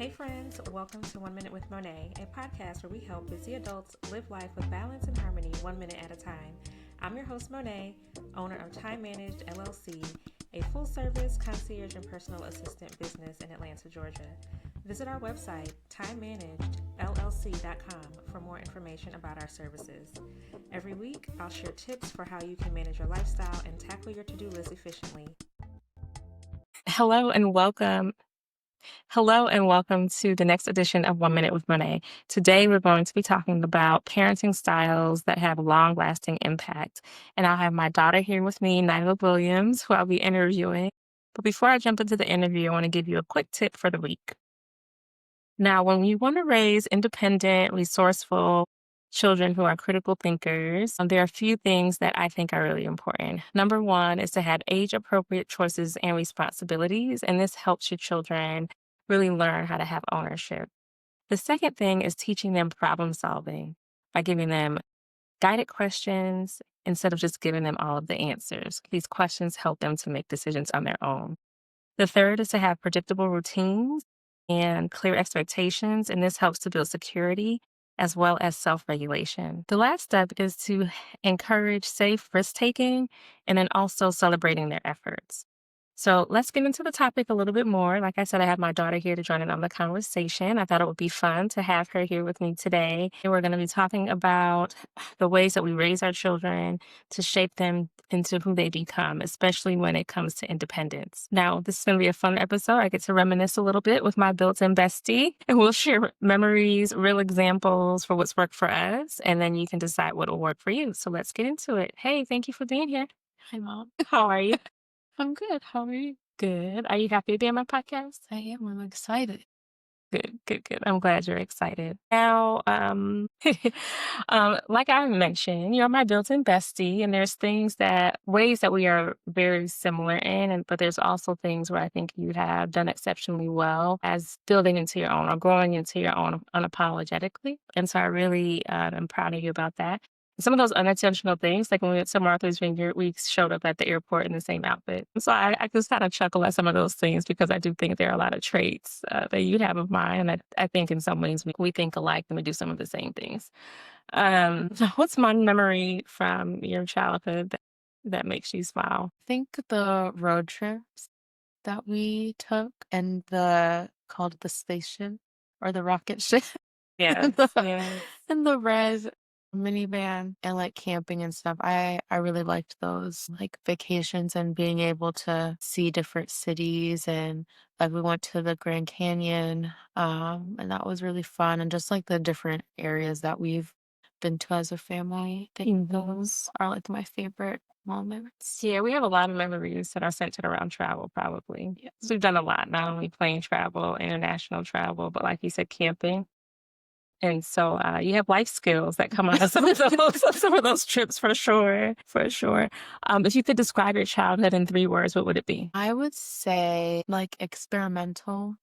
Hey friends, welcome to 1 Minute with Monee, a podcast where we help busy adults live life with balance and harmony 1 minute at a time. I'm your host Monee, owner of Time Managed LLC, a full-service concierge and personal assistant business in Atlanta, Georgia. Visit our website, timemanagedllc.com, for more information about our services. Every week, I'll share tips for how you can manage your lifestyle and tackle your to-do list efficiently. Hello and welcome to the next edition of 1 Minute with Monee. Today, we're going to be talking about parenting styles that have long-lasting impact. And I'll have my daughter here with me, Nailah Williams, who I'll be interviewing. But before I jump into the interview, I want to give you a quick tip for the week. Now, when you want to raise independent, resourceful children who are critical thinkers, there are a few things that I think are really important. Number one is to have age-appropriate choices and responsibilities, and this helps your children really learn how to have ownership. The second thing is teaching them problem solving by giving them guided questions instead of just giving them all of the answers. These questions help them to make decisions on their own. The third is to have predictable routines and clear expectations, and this helps to build security as well as self-regulation. The last step is to encourage safe risk-taking and then also celebrating their efforts. So let's get into the topic a little bit more. Like I said, I have my daughter here to join in on the conversation. I thought it would be fun to have her here with me today. And we're going to be talking about the ways that we raise our children to shape them into who they become, especially when it comes to independence. Now, this is going to be a fun episode. I get to reminisce a little bit with my built-in bestie, and we'll share memories, real examples for what's worked for us, and then you can decide what will work for you. So let's get into it. Hey, thank you for being here. Hi, Mom. How are you? I'm good. How are you? Good. Are you happy to be on my podcast? I am. I'm excited. Good. I'm glad you're excited. Now, like I mentioned, you're my built-in bestie, and there's ways that we are very similar in, but there's also things where I think you have done exceptionally well as building into your own or growing into your own unapologetically. And so I really am proud of you about that. Some of those unintentional things, like when we went to Martha's Vineyard, we showed up at the airport in the same outfit. So I just kind of chuckle at some of those things because I do think there are a lot of traits that you have of mine. And I think in some ways we think alike and we do some of the same things. What's one memory from your childhood that makes you smile? I think the road trips that we took and called the spaceship or the rocket ship. Yes, yes. And the red minivan and like camping and stuff. I really liked those like vacations and being able to see different cities, and like we went to the Grand Canyon, and that was really fun, and just like the different areas that we've been to as a family. I think those are like my favorite moments. Yeah, we have a lot of memories that are centered around travel, probably. Yeah. So we've done a lot, not only plane travel, international travel, but like you said, camping. And so you have life skills that come out of some of those trips for sure, for sure. If you could describe your childhood in 3 words, what would it be? I would say like experimental,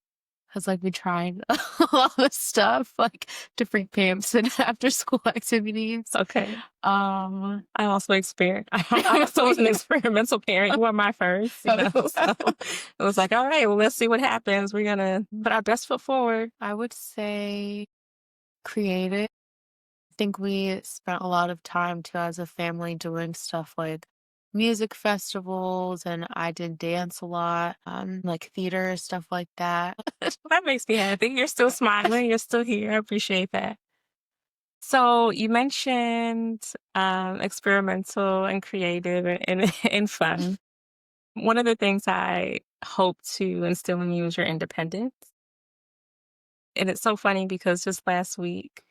because like we tried a lot of stuff, like different camps and after school activities. Okay. Um, I also I also was an experimental parent. You were my first, so it was like, all right, well, let's see what happens. We're gonna put our best foot forward. I would say creative. I think we spent a lot of time too as a family doing stuff like music festivals, and I did dance a lot, like theater, stuff like that. That makes me happy. You're still smiling. You're still here. I appreciate that. So you mentioned experimental and creative and fun. One of the things I hope to instill in you is your independence. And it's so funny because just last week,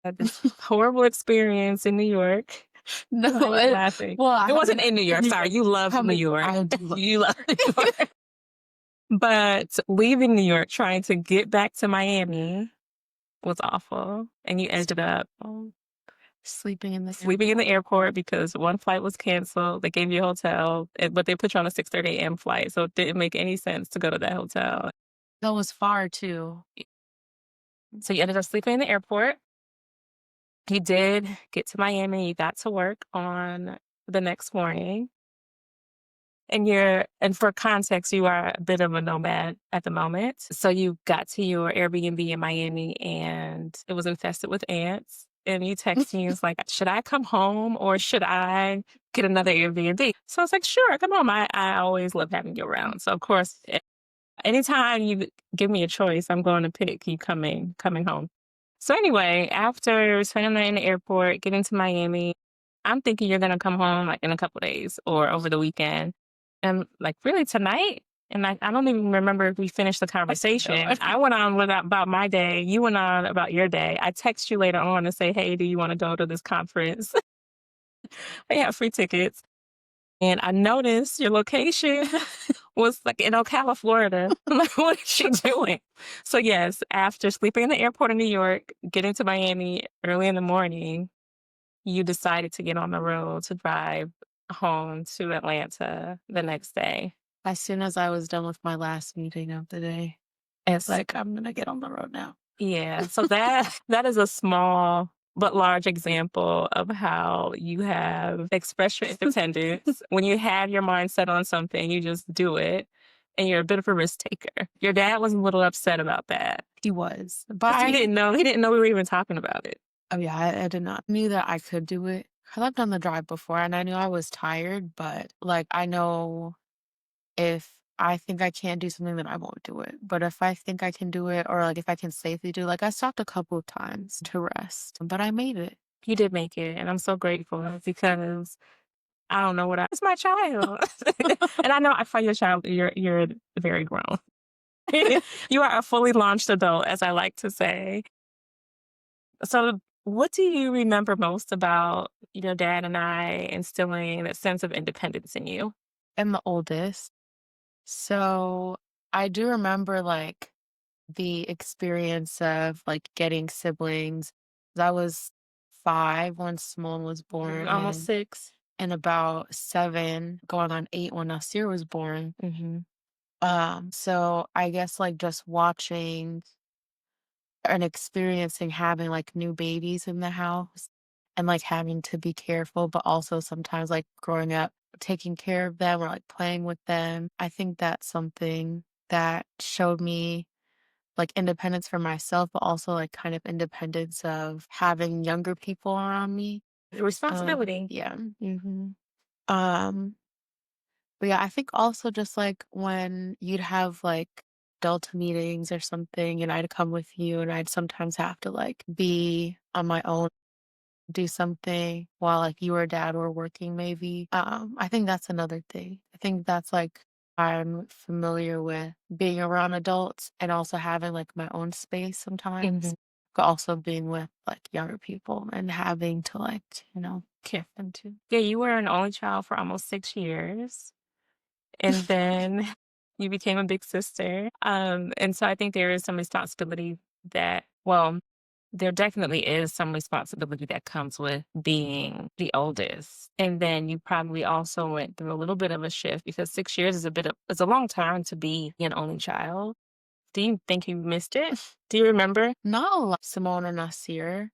I had this horrible experience in New York. No, I'm laughing. well, It wasn't in New York. Sorry, you love New York. You love New York. But leaving New York, trying to get back to Miami was awful. And you ended up sleeping in the airport because one flight was canceled. They gave you a hotel, but they put you on a 6:30 a.m. flight. So it didn't make any sense to go to that hotel. That was far too. So you ended up sleeping in the airport. You did get to Miami. You got to work on the next morning. And for context, you are a bit of a nomad at the moment. So you got to your Airbnb in Miami and it was infested with ants. And you text me, it's like, should I come home or should I get another Airbnb? So I was like, sure, come home. I always love having you around. So of course, anytime you give me a choice, I'm going to pick you coming home. So anyway, after spending the night in the airport, getting to Miami, I'm thinking you're gonna come home like in a couple days or over the weekend. And like really tonight? And I don't even remember if we finished the conversation. I went on about my day. You went on about your day. I text you later on to say, hey, do you want to go to this conference? They have free tickets. And I noticed your location was like in Ocala, Florida. I'm like, what is she doing? So yes, after sleeping in the airport in New York, getting to Miami early in the morning, you decided to get on the road to drive home to Atlanta the next day. As soon as I was done with my last meeting of the day, it's like, I'm gonna get on the road now. Yeah, so that is a small but large example of how you have expressed your independence. When you have your mind set on something, you just do it, and you're a bit of a risk taker. Your dad was a little upset about that. He was, but He didn't know. He didn't know we were even talking about it. oh yeah, I did not knew that I could do it. 'Cause I've done the drive before, and I knew I was tired, but like I know if I think I can't do something, then I won't do it. But if I think I can do it, or like if I can safely do, like I stopped a couple of times to rest, but I made it. You did make it, and I'm so grateful because I don't know what it's my child, and I know I find your child. You're very grown. You are a fully launched adult, as I like to say. So, what do you remember most about your dad and I instilling that sense of independence in you? I'm the oldest, so I do remember like the experience of like getting siblings. I was 5 when Simone was born, Almost 6. and about 7, going on 8 when Nasir was born. Hmm. So I guess like just watching and experiencing having like new babies in the house and like having to be careful, but also sometimes like growing up, taking care of them or like playing with them. I think that's something that showed me like independence for myself, but also like kind of independence of having younger people around me. Responsibility. Yeah. Um, but yeah, I think also just like when you'd have like Delta meetings or something, and I'd come with you, and I'd sometimes have to like be on my own, do something while like you or dad were working, maybe. I think that's another thing. I think that's like I'm familiar with being around adults and also having like my own space sometimes, Hmm. but also being with like younger people and having to like, care for them too. Yeah, you were an only child for almost 6 years, and then you became a big sister. And so I think there is some responsibility well, there definitely is some responsibility that comes with being the oldest. And then you probably also went through a little bit of a shift because 6 years is it's a long time to be an only child. Do you think you missed it? Do you remember? Not a lot, Simone and Nasir.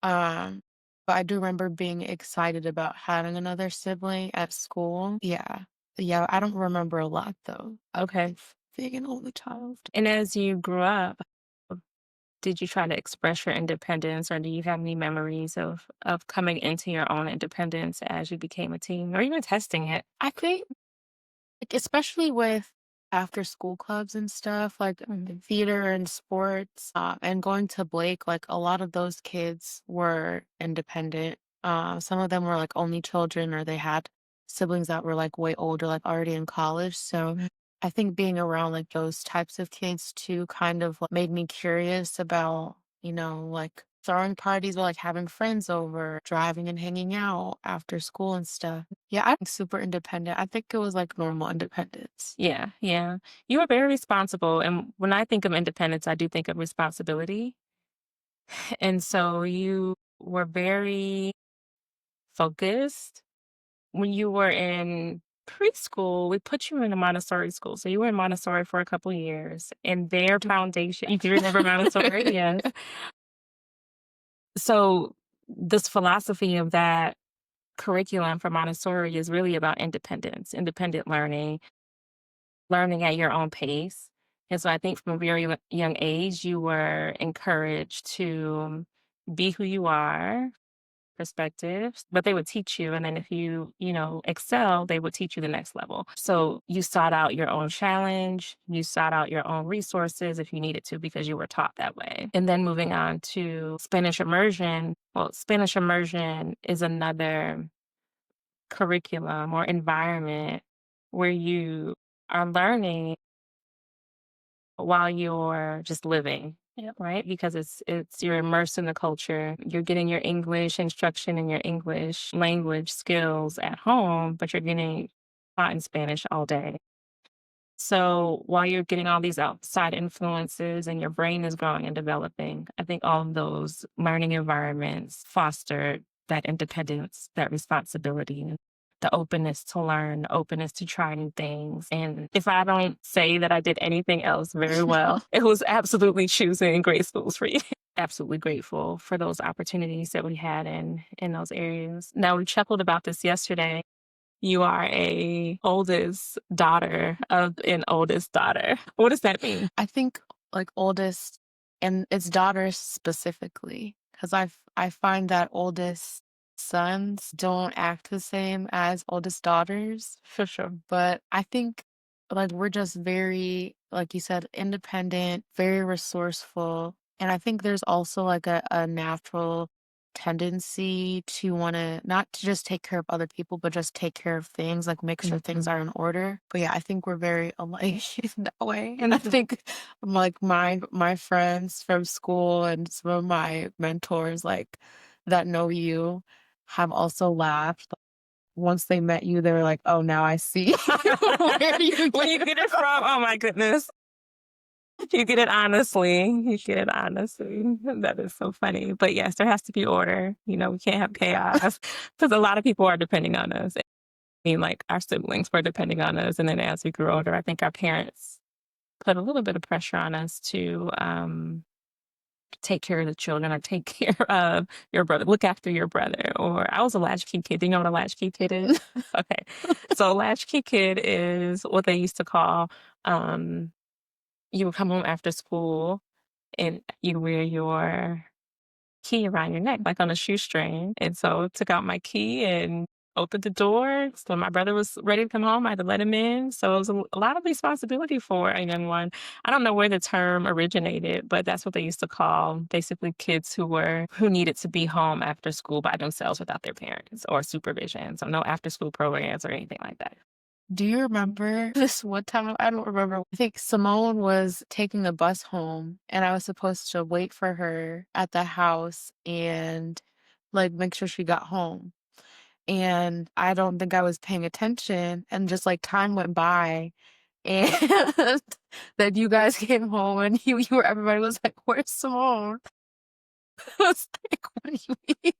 Um, but I do remember being excited about having another sibling at school. Yeah. Yeah, I don't remember a lot though Okay. of being an only child. And as you grew up, did you try to express your independence or do you have any memories of coming into your own independence as you became a teen or even testing it? I think like, especially with after school clubs and stuff, like theater and sports, and going to Blake, like a lot of those kids were independent. Some of them were like only children or they had siblings that were like way older, like already in college. So I think being around like those types of kids too kind of like, made me curious about, like throwing parties or like having friends over, driving and hanging out after school and stuff. Yeah, I'm super independent. I think it was like normal independence. Yeah, yeah. You were very responsible. And when I think of independence, I do think of responsibility. And so you were very focused. When you were in preschool, we put you in a Montessori school. So you were in Montessori for a couple years, and their foundation, you do remember Montessori? Yes. So this philosophy of that curriculum for Montessori is really about independence, independent learning, learning at your own pace. And so I think from a very young age, you were encouraged to be who you are, perspectives, but they would teach you. And then if you excel, they would teach you the next level. So you sought out your own challenge, you sought out your own resources if you needed to, because you were taught that way. And then moving on to Spanish immersion. Well, Spanish immersion is another curriculum or environment where you are learning while you're just living. Yep. Right? Because you're immersed in the culture. You're getting your English instruction and your English language skills at home, but you're getting taught in Spanish all day. So while you're getting all these outside influences and your brain is growing and developing, I think all of those learning environments foster that independence, that responsibility, the openness to learn, openness to try new things. And if I don't say that I did anything else very well, it was absolutely choosing great schools for you. Absolutely grateful for those opportunities that we had in those areas. Now, we chuckled about this yesterday. You are a oldest daughter of an oldest daughter. What does that mean? I think like oldest and its daughters specifically, because I find that oldest sons don't act the same as oldest daughters. For sure. But I think like we're just very, like you said, independent, very resourceful. And I think there's also like a natural tendency to want to not to just take care of other people, but just take care of things, like make sure things are in order. But yeah, I think we're very alike in that way. And I think like my friends from school and some of my mentors like that know you have also laughed once they met you. They were like, "Oh, now I see where you Where you get it from? Oh my goodness. You get it honestly. You get it honestly. That is so funny. But yes, there has to be order. We can't have chaos because a lot of people are depending on us. I mean, like our siblings were depending on us. And then as we grew older, I think our parents put a little bit of pressure on us to take care of the children or take care of your brother, look after your brother. Or I was a latchkey kid. Do you know what a latchkey kid is? Okay. So a latchkey kid is what they used to call you would come home after school and you wear your key around your neck, like on a shoestring. And so took out my key and opened the door. So my brother was ready to come home. I had to let him in. So it was a lot of responsibility for a young one. I don't know where the term originated, but that's what they used to call basically kids who needed to be home after school by themselves without their parents or supervision. So no after school programs or anything like that. Do you remember this one time? I don't remember. I think Simone was taking the bus home and I was supposed to wait for her at the house and like make sure she got home. And I don't think I was paying attention and just like time went by and then you guys came home and everybody was like, "Where's Simone?" I was like, "What do you mean?"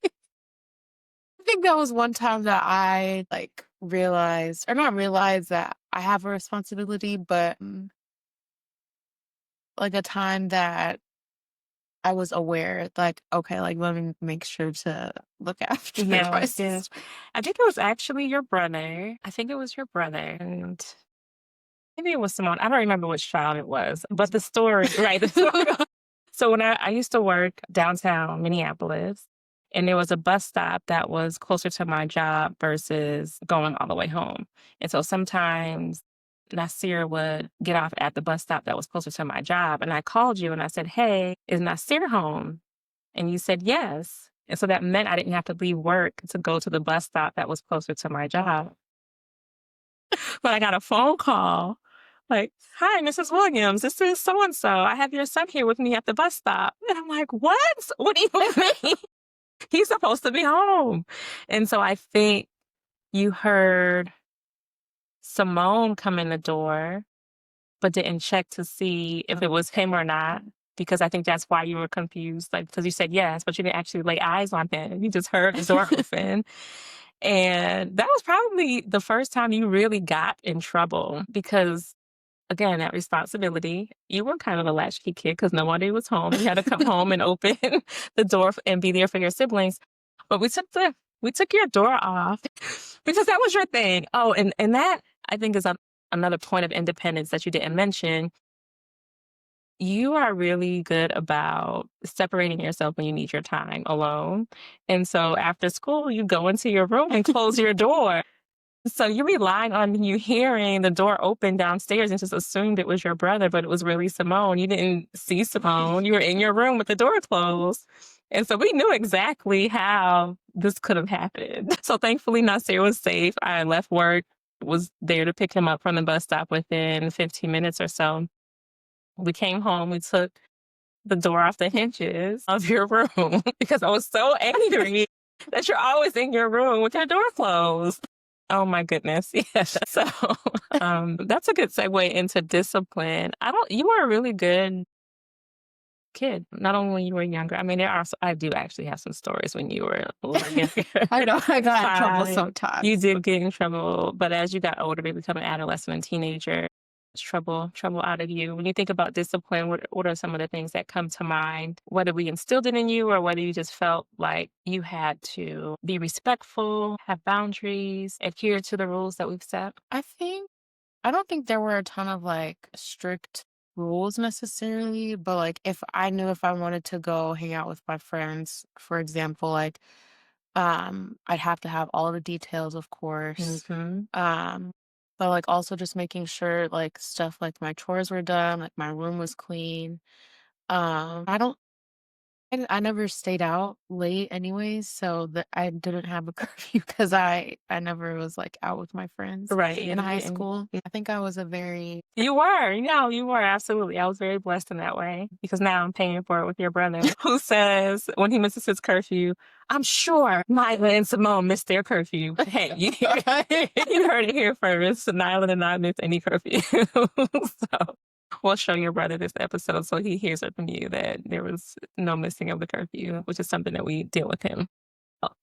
I think that was one time that I like realized, or not realized that I have a responsibility, but like a time that I was aware, like, okay, like let me make sure to look after my Yes, yes. sister. I think it was actually your brother. I think it was your brother. And maybe it was Simone. I don't remember which child it was, but the story, right? The story. So when I used to work downtown Minneapolis, and there was a bus stop that was closer to my job versus going all the way home. And so sometimes Nasir would get off at the bus stop that was closer to my job. And I called you and I said, "Hey, is Nasir home?" And you said yes. And so that meant I didn't have to leave work to go to the bus stop that was closer to my job. But I got a phone call like, "Hi, Mrs. Williams, this is so and so. I have your son here with me at the bus stop." And I'm like, "What? What do you mean? He's supposed to be home." And so I think you heard Simone come in the door, but didn't check to see if it was him or not. Because I think that's why you were confused, like, because you said yes, but you didn't actually lay eyes on him. You just heard the door open. And that was probably the first time you really got in trouble because, again, that responsibility. You were kind of a latchkey kid because nobody was home. You had to come home and open the door and be there for your siblings. But we took the We took your door off because that was your thing. Oh, and that I think is another point of independence that you didn't mention. You are really good about separating yourself when you need your time alone. And so after school, you go into your room and close your door. So you relied on you hearing the door open downstairs and just assumed it was your brother, but it was really Simone. You didn't see Simone. You were in your room with the door closed. And so we knew exactly how this could have happened. So thankfully, Nasir was safe. I left work, was there to pick him up from the bus stop within 15 minutes or so. We came home, we took the door off the hinges of your room because I was so angry that you're always in your room with your door closed. Oh my goodness. Yeah. So that's a good segue into discipline. You were a really good kid, not only when you were younger. I mean, I do actually have some stories when you were a little younger. I know I got in trouble Fine. You sometimes. did get in trouble, but as you got older, you become an adolescent and teenager, it's trouble out of you. When you think about discipline, what are some of the things that come to mind? Whether we instilled it in you or whether you just felt like you had to be respectful, have boundaries, adhere to the rules that we've set? I don't think there were a ton of like strict rules necessarily, but like if I knew if I wanted to go hang out with my friends, for example, like I'd have to have all the details, of course. Hmm. Um but like also just making sure like stuff like my chores were done, like my room was clean. I don't I never stayed out late anyways, so that I didn't have a curfew because I never was, like, out with my friends Right. in You high didn't. school. I think I was a very You were, you were absolutely. I was very blessed in that way because now I'm paying for it with your brother who says when he misses his curfew, I'm sure Nailah and Simone missed their curfew. Hey, you heard it here first. Nailah did not miss any curfew. So we'll show your brother this episode so he hears it from you that there was no missing of the curfew, which is something that we deal with him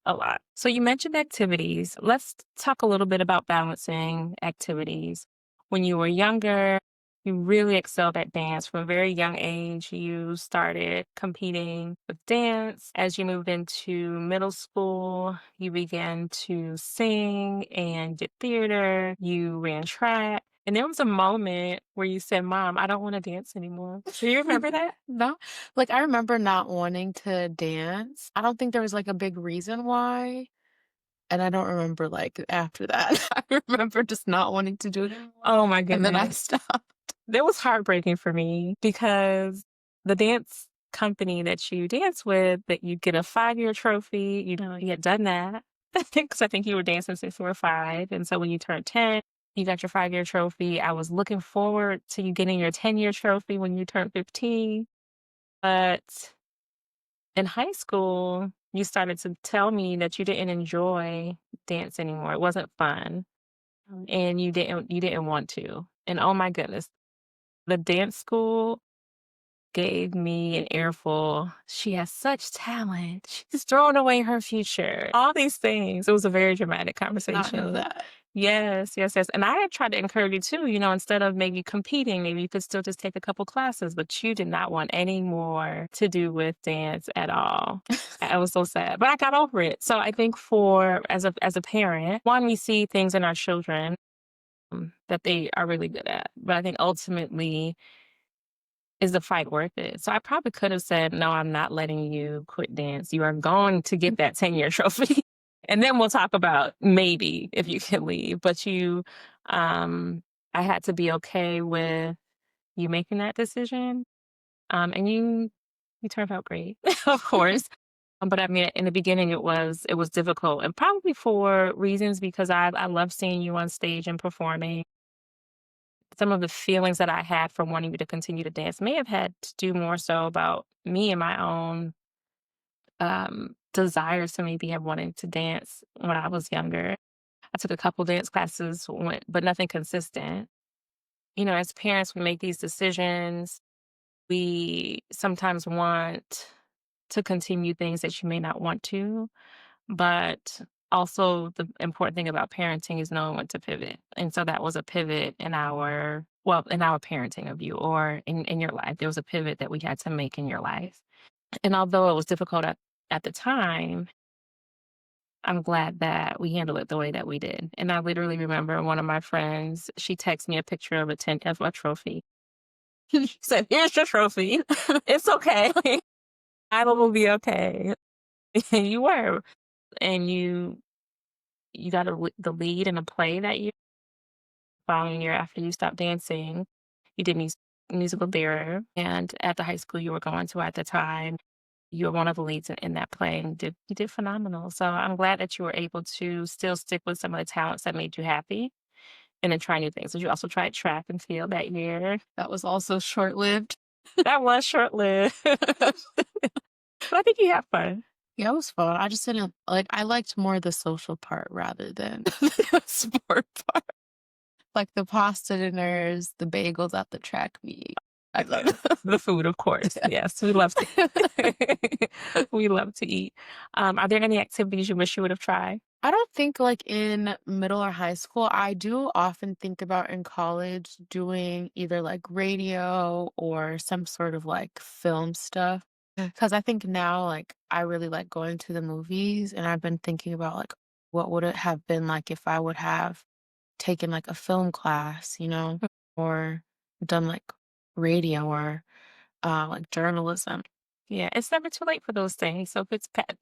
a lot. So you mentioned activities. Let's talk a little bit about balancing activities. When you were younger, you really excelled at dance. From a very young age, you started competing with dance. As you moved into middle school, you began to sing and did theater. You ran track. And there was a moment where you said, Mom, I don't want to dance anymore. Do you remember that? no, like, I remember not wanting to dance. I don't think there was, like, a big reason why, and I don't remember, like, after that. I remember just not wanting to do it anymore, Oh my and then I goodness. stopped. That was heartbreaking for me because the dance company that you dance with, that you get a 5-year trophy, you had done that. Because I think you were dancing since you were 5. And so when you turned 10, you got your 5-year trophy. I was looking forward to you getting your 10-year trophy when you turned 15. But in high school, you started to tell me that you didn't enjoy dance anymore. It wasn't fun. And you didn't want to. And oh my goodness, the dance school gave me an earful. She has such talent. She's throwing away her future. All these things. It was a very dramatic Not know conversation. that. Yes, yes, yes. And I had tried to encourage you too, instead of maybe competing, maybe you could still just take a couple classes, but you did not want any more to do with dance at all. I was so sad, but I got over it. So I think for as a parent, one, we see things in our children that they are really good at, but I think ultimately is the fight worth it? So I probably could have said, "No, I'm not letting you quit dance. You are going to get that 10-year trophy, and then we'll talk about maybe if you can leave." But um, I had to be okay with you making that decision, and you turned out great, of course. But I mean, in the beginning, it was difficult, and probably for reasons because I love seeing you on stage and performing. Some of the feelings that I had from wanting me to continue to dance may have had to do more so about me and my own desires to maybe have wanted to dance when I was younger. I took a couple dance classes, but nothing consistent. As parents, we make these decisions. We sometimes want to continue things that you may not want to, but also the important thing about parenting is knowing when to pivot. And so that was a pivot in our parenting of you or in your life. There was a pivot that we had to make in your life. And although it was difficult at the time, I'm glad that we handled it the way that we did. And I literally remember one of my friends, she texted me a picture of a trophy. She said, "Here's your trophy. It's okay. I will be okay." And you were, and you got the lead in a play that year. Following year after you stopped dancing, you did musical theater, and at the high school you were going to at the time, you were one of the leads in that play and you did phenomenal. So I'm glad that you were able to still stick with some of the talents that made you happy and then try new things. Did you also try track and field that year? That was also short-lived. That was short-lived. But I think you had fun. Yeah, it was fun. I just didn't like I liked more the social part rather than the sport part. Like the pasta dinners, the bagels at the track meet. I love The food, of course. yeah. Yes, we love to we love to eat. Are there any activities you wish you would have tried? I don't think like in middle or high school, I do often think about in college doing either like radio or some sort of like film stuff. Because I think now, like, I really like going to the movies, and I've been thinking about like what would it have been like if I would have taken like a film class, or done like radio or like journalism. Yeah, it's never too late for those things. So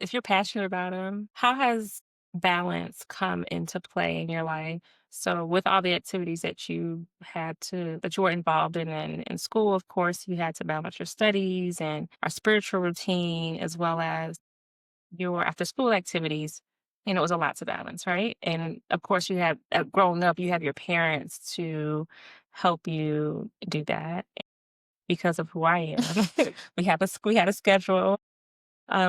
if you're passionate about them, how has balance come into play in your life? So with all the activities that you were involved in school, of course, you had to balance your studies and our spiritual routine as well as your after school activities. It was a lot to balance, right? And of course, you have growing up, you have your parents to help you do that because of who I am. We had a schedule.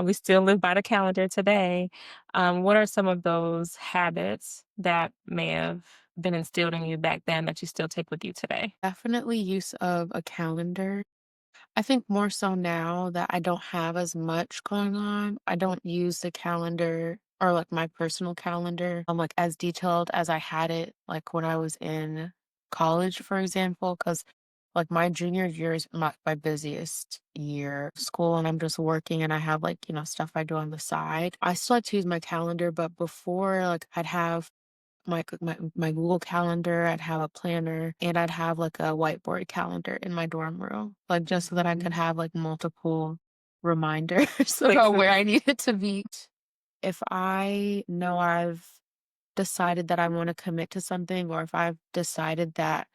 We still live by the calendar today. What are some of those habits that may have been instilled in you back then that you still take with you today? Definitely use of a calendar. I think more so now that I don't have as much going on, I don't use the calendar or like my personal calendar, like as detailed as I had it like when I was in college, for example, because like my junior year is my busiest year of school and I'm just working and I have like, stuff I do on the side. I still like to use my calendar, but before like I'd have my Google Calendar, I'd have a planner, and I'd have, like, a whiteboard calendar in my dorm room, like, just so that I could have, like, multiple reminders about where Fixes. I needed to be. If I know I've decided that I wanna commit to something or if I've decided that,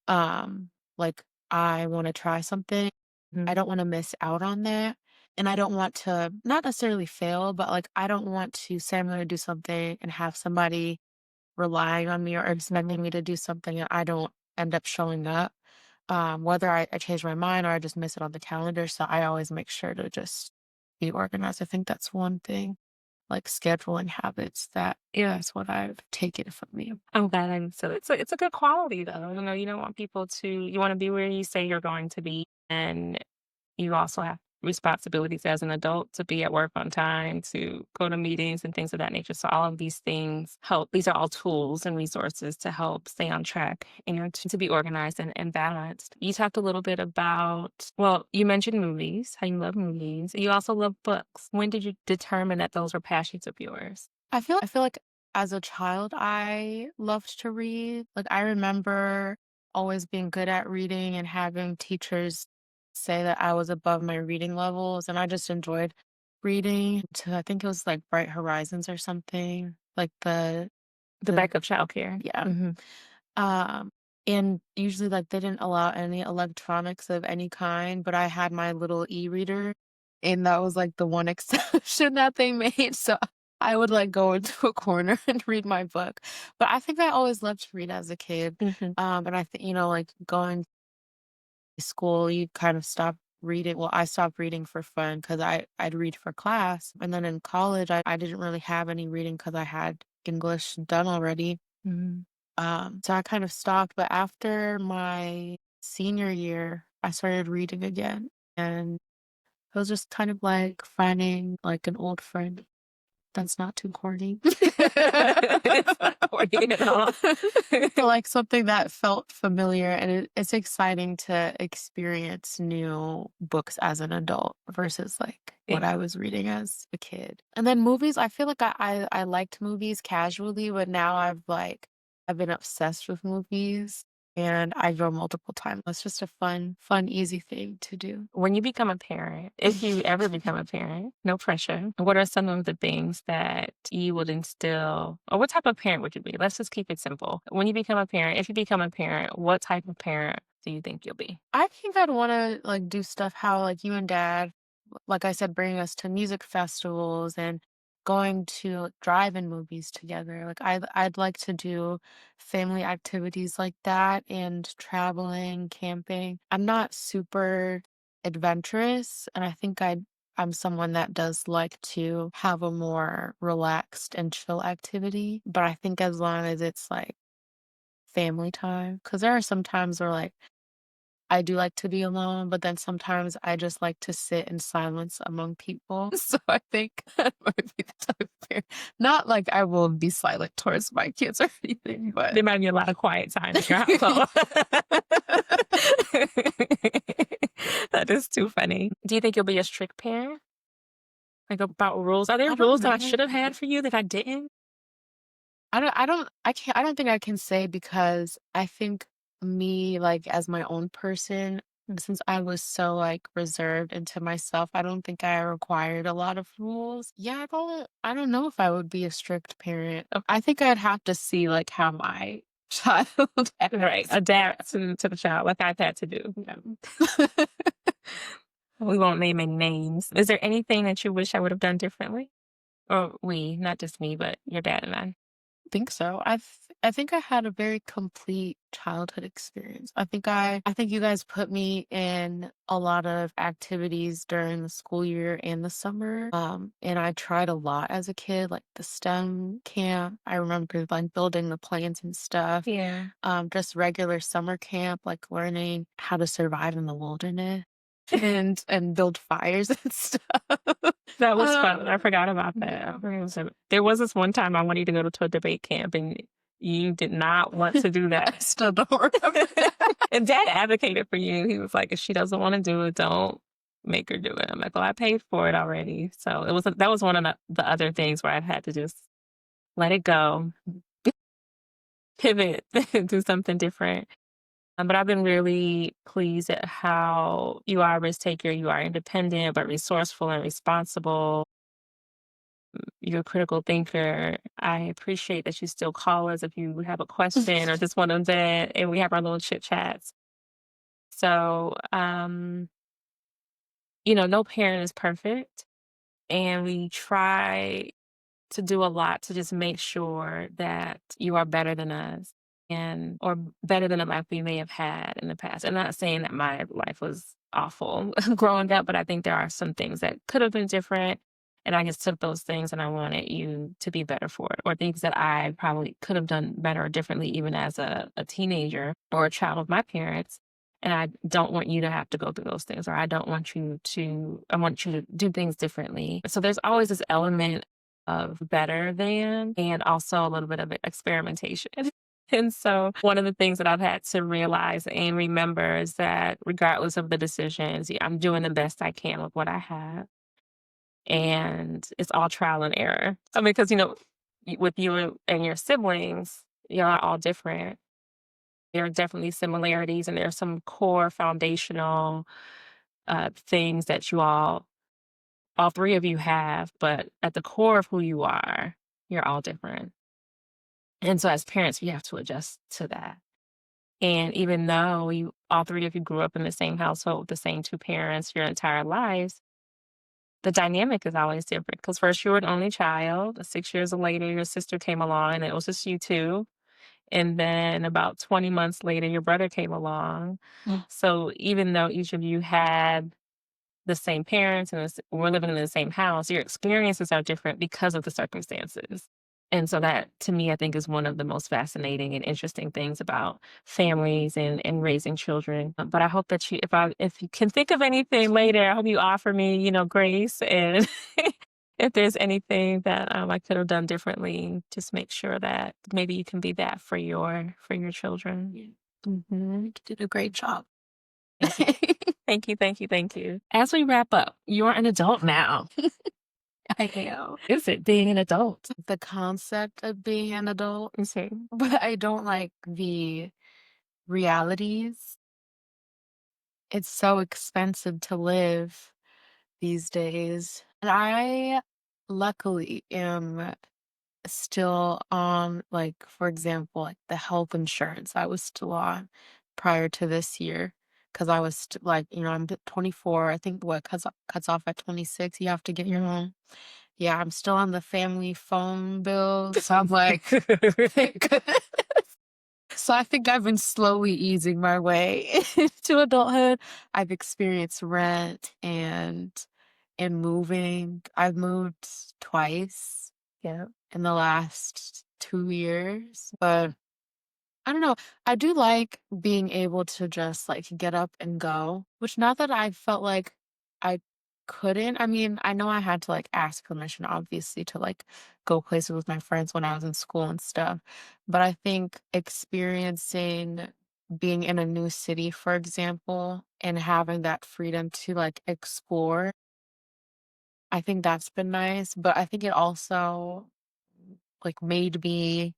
like, I wanna try something, I Mhm. don't wanna miss out on that, and I don't want to not necessarily fail, but, like, I don't want to say I'm gonna do something and have somebody relying on me or expecting me to do something and I don't end up showing up, whether I change my mind or I just miss it on the calendar. So I always make sure to just be organized. I think that's one thing, like scheduling habits that Yeah. is what I've taken from me. I'm glad so it's a good quality though. You don't want people to you want to be where you say you're going to be. And you also have responsibilities as an adult to be at work on time, to go to meetings and things of that nature. So all of these things help. These are all tools and resources to help stay on track and to be organized and balanced. You talked a little bit about, well, you mentioned movies, how you love movies. You also love books. When did you determine that those were passions of yours? I feel like as a child I loved to read. Like I remember always being good at reading and having teachers say that I was above my reading levels and I just enjoyed reading to I think it was like Bright Horizons or something. Like The the back of childcare. yeah. Hmm. Um and usually like they didn't allow any electronics of any kind, but I had my little e-reader and that was like the one exception that they made. So I would like go into a corner and read my book. But I think I always loved to read as a kid. Hmm. And I think, like going to school, you kind of stop reading. Well, I stopped reading for fun because I'd read for class. And then in college, I didn't really have any reading because I had English done already. Hmm. So I kind of stopped, but after my senior year, I started reading again, and it was just kind of like finding like an old friend. That's not too corny. It's not corny at all. But, like, something that felt familiar, and it's exciting to experience new books as an adult versus, like, what Yeah. I was reading as a kid. And then movies, I feel like I liked movies casually, but now I've been obsessed with movies, and I go multiple times. It's just a fun, easy thing to do. When you become a parent, if you ever become a parent, no pressure, what are some of the things that you would instill, or what type of parent would you be? Let's just keep it simple. When you become a parent, if you become a parent, what type of parent do you think you'll be? I think I'd wanna, like, do stuff how, like, you and dad, like I said, bring us to music festivals and going to drive-in movies together. Like, I'd like to do family activities like that and traveling, camping. I'm not super adventurous, and I think I'm someone that does like to have a more relaxed and chill activity, but I think as long as it's, like, family time, because there are some times where, like, I do like to be alone, but then sometimes I just like to sit in silence among people. So I think that might be the type of parent. Not like I will be silent towards my kids or anything, but There might be a lot of quiet time in your household. That is too funny. Do you think you'll be a strict parent? Like about rules? Are there I don't rules that I know. should have had for you that I didn't? I don't think I can say because I think me, like, as my own person, since I was so, like, reserved into myself, I don't think I required a lot of rules. Yeah, I don't know if I would be a strict parent. I think I'd have to see, like, how my child Right. acts. Adapt to the child like I've had to do. Yeah. We won't name any names. Is there anything that you wish I would have done differently? Or we, not just me, but your dad and I. Think so. I think I had a very complete childhood experience. I think you guys put me in a lot of activities during the school year and the summer. And I tried a lot as a kid, like the STEM camp. I remember like building the plants and stuff. Yeah. Just regular summer camp, like learning how to survive in the wilderness and build fires and stuff. That was fun. Um, I forgot about that. There was this one time I wanted to go to a debate camp and you did not want to do I that. still don't remember that. And dad advocated for you. He was like, if she doesn't want to do it, don't make her do it. I'm like, well, I paid for it already. So that was one of the other things where I had to just let it go, pivot, do something different. But I've been really pleased at how you are a risk taker. You are independent, but resourceful and responsible. You're a critical thinker. I appreciate that you still call us if you have a question or just want to vent, and we have our little chit chats. So, no parent is perfect, and we try to do a lot to just make sure that you are better than us or better than the life we may have had in the past. I'm not saying that my life was awful growing up, but I think there are some things that could have been different. And I just took those things and I wanted you to be better for it, or things that I probably could have done better or differently, even as a teenager or a child of my parents. And I don't want you to have to go through those things, or I want you to do things differently. So there's always this element of better than, and also a little bit of experimentation. And so one of the things that I've had to realize and remember is that regardless of the decisions, I'm doing the best I can with what I have. And it's all trial and error. I mean, because, with you and your siblings, you're all different. There are definitely similarities, and there are some core foundational things that all three of you have, but at the core of who you are, you're all different. And so as parents, we have to adjust to that. And even though all three of you grew up in the same household with the same two parents your entire lives, the dynamic is always different. Because first you were an only child, 6 years later, your sister came along and it was just you two. And then about 20 months later, your brother came along. So even though each of you had the same parents and we're living in the same house, your experiences are different because of the circumstances. And so that to me, I think is one of the most fascinating and interesting things about families and raising children. But I hope that if you can think of anything later, I hope you offer me, grace and if there's anything that, I could have done differently, just make sure that maybe you can be that for your children. Yeah. You did a great job. Thank you. Thank you, thank you, thank you. As we wrap up, you're an adult now. I am. Is it being an adult? The concept of being an adult, Mhm. but I don't like the realities. It's so expensive to live these days. And I luckily am still on, like, for example, like the health insurance I was still on prior to this year. Cause I was like, I'm 24. I think what cuts off at 26. You have to get your own. Yeah, I'm still on the family phone bill. So I'm like, thank goodness. So I think I've been slowly easing my way into adulthood. I've experienced rent and moving. I've moved twice, yeah, in the last 2 years. But I don't know. I do like being able to just like get up and go, which not that I felt like I couldn't. I mean, I know I had to like ask permission, obviously, to like go places with my friends when I was in school and stuff. But I think experiencing being in a new city, for example, and having that freedom to like explore, I think that's been nice. But I think it also like made me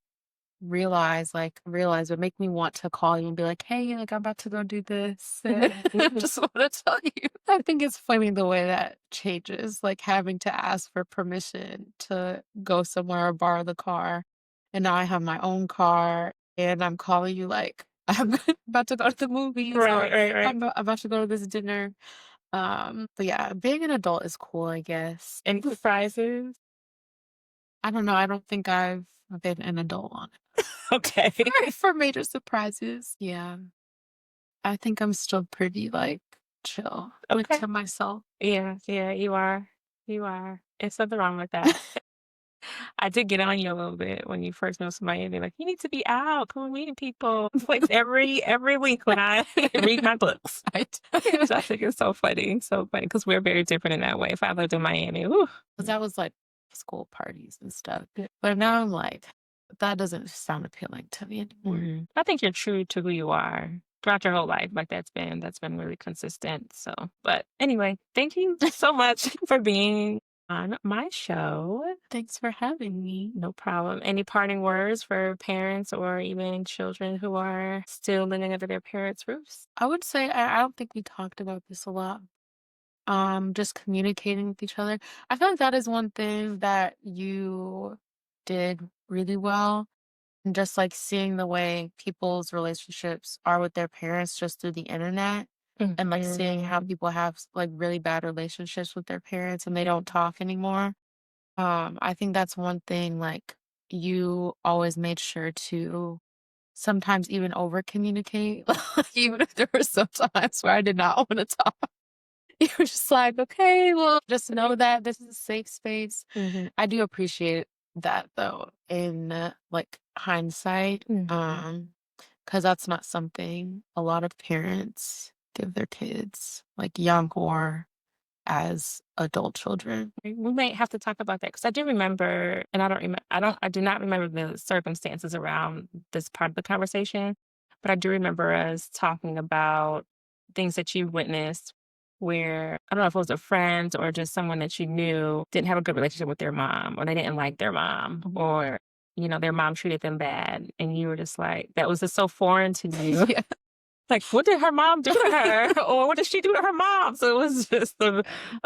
realize would make me want to call you and be like, "Hey, like, I'm about to go do this." And I just wanna tell you. I think it's funny the way that changes, like, having to ask for permission to go somewhere or borrow the car, and now I have my own car, and I'm calling you like, "I'm about to go to the movies," or, Right, right, right. "I'm about to go to this dinner." But yeah, being an adult is cool, I guess. Any surprises? I don't know, I don't think I've been an adult long Okay. for major surprises. Yeah. I think I'm still pretty, like, chill, like, Okay. to myself. Yeah, yeah, you are. You are. There's something wrong with that. I did get on you a little bit when you first moved to Miami, like, "You need to be out, come meeting people." It's like every week when I read my books. Right? So I think it's so funny because 'cause we're very different in that way. If I lived in Miami, ooh. 'Cause that was, like, school parties and stuff. Yeah. But now I'm like, that doesn't sound appealing to me anymore. Mhm. I think you're true to who you are throughout your whole life. Like that's been really consistent. So, but anyway, thank you so much for being on my show. Thanks for having me. No problem. Any parting words for parents or even children who are still living under their parents' roofs? I would say I don't think we talked about this a lot. Just communicating with each other. I feel like that is one thing that you did really well. And just like seeing the way people's relationships are with their parents just through the internet and like seeing how Mhm. people have like really bad relationships with their parents and they don't talk anymore. I think that's one thing like you always made sure to sometimes even over communicate. Even if there were some times where I did not want to talk. You were just like, okay, well, just know that this is a safe space. Mhm. I do appreciate that though, in like hindsight, Mhm. because that's not something a lot of parents give their kids, like young or as adult children. We might have to talk about that because I do remember, and I do not remember the circumstances around this part of the conversation, but I do remember us talking about things that you witnessed where I don't know if it was a friend or just someone that you knew didn't have a good relationship with their mom or they didn't like their mom or their mom treated them bad and you were just like that was just so foreign to you. Yeah. Like, what did her mom do to her? Or what did she do to her mom? So it was just a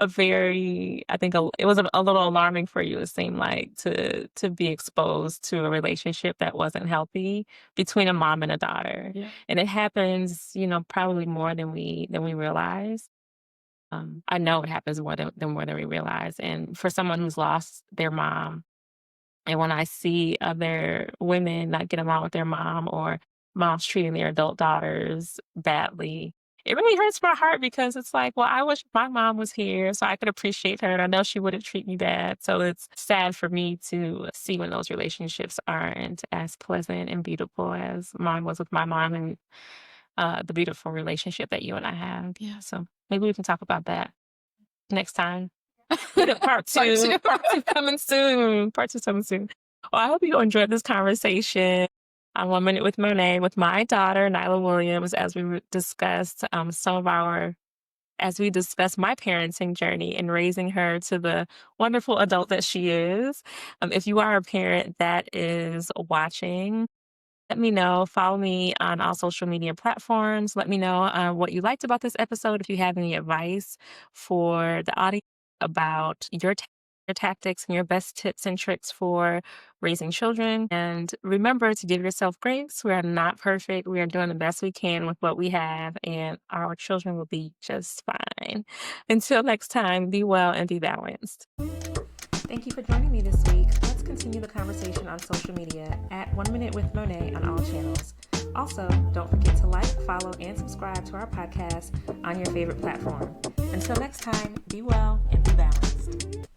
very, I think it was a little alarming for you, it seemed like, to be exposed to a relationship that wasn't healthy between a mom and a daughter. Yeah. And it happens, probably more than we realize. I know it happens more than we realize. And for someone who's lost their mom, and when I see other women not get along with their mom or moms treating their adult daughters badly, it really hurts my heart because it's like, well, I wish my mom was here so I could appreciate her and I know she wouldn't treat me bad. So it's sad for me to see when those relationships aren't as pleasant and beautiful as mine was with my mom and the beautiful relationship that you and I have. Yeah. So maybe we can talk about that next time. Part Part two. two. Part two coming soon. Part two coming soon. Well, I hope you enjoyed this conversation on 1 Minute with Monee with my daughter, Nailah Williams, as we discussed as we discuss my parenting journey and raising her to the wonderful adult that she is. If you are a parent that is watching, let me know. Follow me on all social media platforms. Let me know what you liked about this episode. If you have any advice for the audience about your tactics and your best tips and tricks for raising children. And remember to give yourself grace. We are not perfect. We are doing the best we can with what we have, and our children will be just fine. Until next time, be well and be balanced. Thank you for joining me this week. Let's continue the conversation on social media at 1 Minute with Monee on all channels. Also, don't forget to like, follow, and subscribe to our podcast on your favorite platform. Until next time, be well and be balanced.